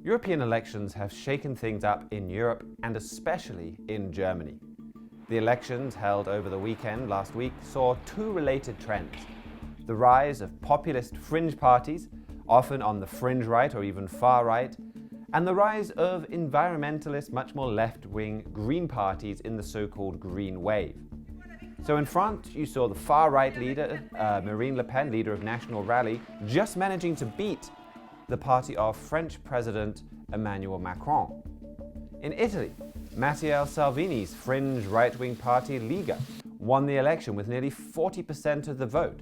European elections have shaken things up in Europe and especially in Germany. The elections held over the weekend last week saw two related trends: the rise of populist fringe parties, often on the fringe right or even far right, and the rise of environmentalist, much more left-wing Green parties in the so-called Green Wave. So in France, you saw the far-right leader, Marine Le Pen, leader of National Rally, just managing to beat the party of French President Emmanuel Macron. In Italy, Matteo Salvini's fringe right-wing party Lega won the election with nearly 40% of the vote.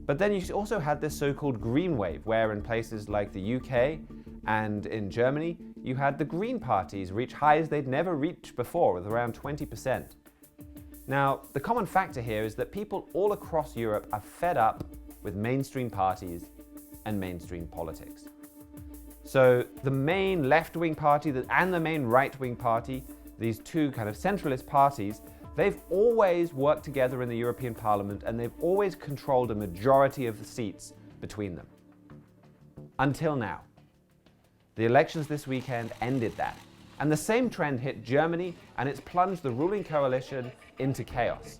But then you also had this so-called Green Wave, where in places like the UK and in Germany, you had the Green parties reach highs they'd never reached before, with around 20%. Now, the common factor here is that people all across Europe are fed up with mainstream parties and mainstream politics. So the main left-wing party and the main right-wing party, these two kind of centralist parties, they've always worked together in the European Parliament and they've always controlled a majority of the seats between them. Until now. The elections this weekend ended that. And the same trend hit Germany, and it's plunged the ruling coalition into chaos.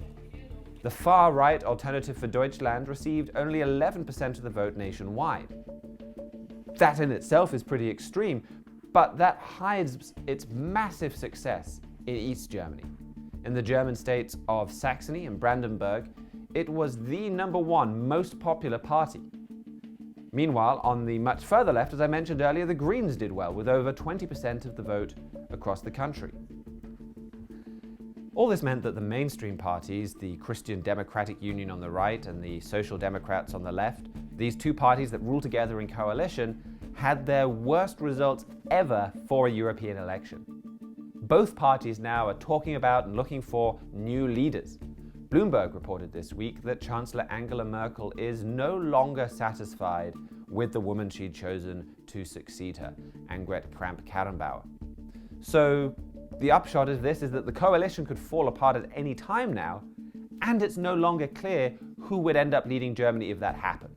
The far-right Alternative for Deutschland received only 11% of the vote nationwide. That in itself is pretty extreme, but that hides its massive success in East Germany. In the German states of Saxony and Brandenburg, it was the #1 most popular party. Meanwhile, on the much further left, as I mentioned earlier, the Greens did well, with over 20% of the vote across the country. All this meant that the mainstream parties, the Christian Democratic Union on the right and the Social Democrats on the left, these two parties that rule together in coalition, had their worst results ever for a European election. Both parties now are talking about and looking for new leaders. Bloomberg reported this week that Chancellor Angela Merkel is no longer satisfied with the woman she'd chosen to succeed her, Annegret Kramp-Karrenbauer. So the upshot of this is that the coalition could fall apart at any time now, and it's no longer clear who would end up leading Germany if that happened.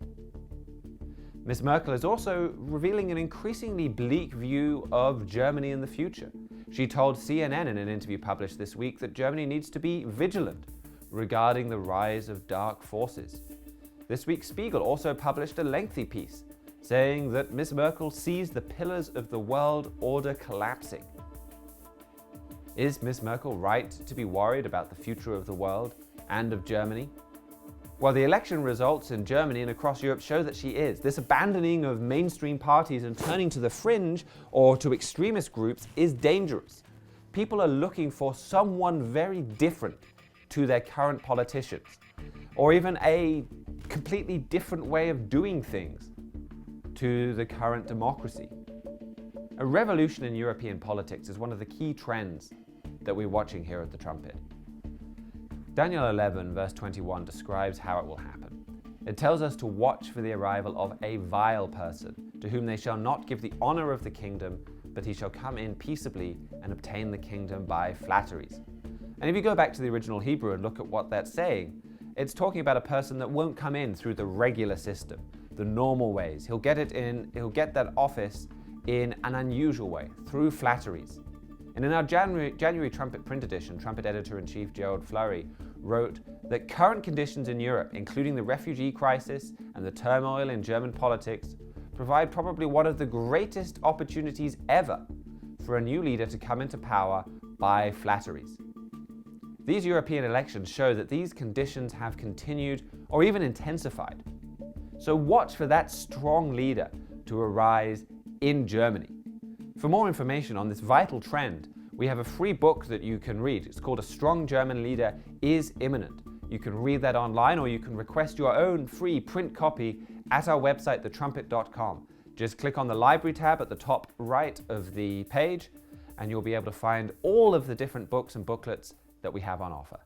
Ms. Merkel is also revealing an increasingly bleak view of Germany in the future. She told CNN in an interview published this week that Germany needs to be vigilant regarding the rise of dark forces. This week, Spiegel also published a lengthy piece saying that Ms. Merkel sees the pillars of the world order collapsing. Is Ms. Merkel right to be worried about the future of the world and of Germany? Well, the election results in Germany and across Europe show that she is. This abandoning of mainstream parties and turning to the fringe or to extremist groups is dangerous. People are looking for someone very different to their current politicians, or even a completely different way of doing things to the current democracy. A revolution in European politics is one of the key trends that we're watching here at the Trumpet. Daniel 11, verse 21 describes how it will happen. It tells us to watch for the arrival of a vile person, to whom they shall not give the honor of the kingdom, but he shall come in peaceably and obtain the kingdom by flatteries. And if you go back to the original Hebrew and look at what that's saying, it's talking about a person that won't come in through the regular system, the normal ways. He'll get that office in an unusual way, through flatteries. And in our January Trumpet print edition, Trumpet editor-in-chief Gerald Flurry wrote that current conditions in Europe, including the refugee crisis and the turmoil in German politics, provide probably one of the greatest opportunities ever for a new leader to come into power by flatteries. These European elections show that these conditions have continued or even intensified. So watch for that strong leader to arise in Germany. For more information on this vital trend, we have a free book that you can read. It's called A Strong German Leader is Imminent. You can read that online, or you can request your own free print copy at our website, thetrumpet.com. Just click on the library tab at the top right of the page, and you'll be able to find all of the different books and booklets that we have on offer.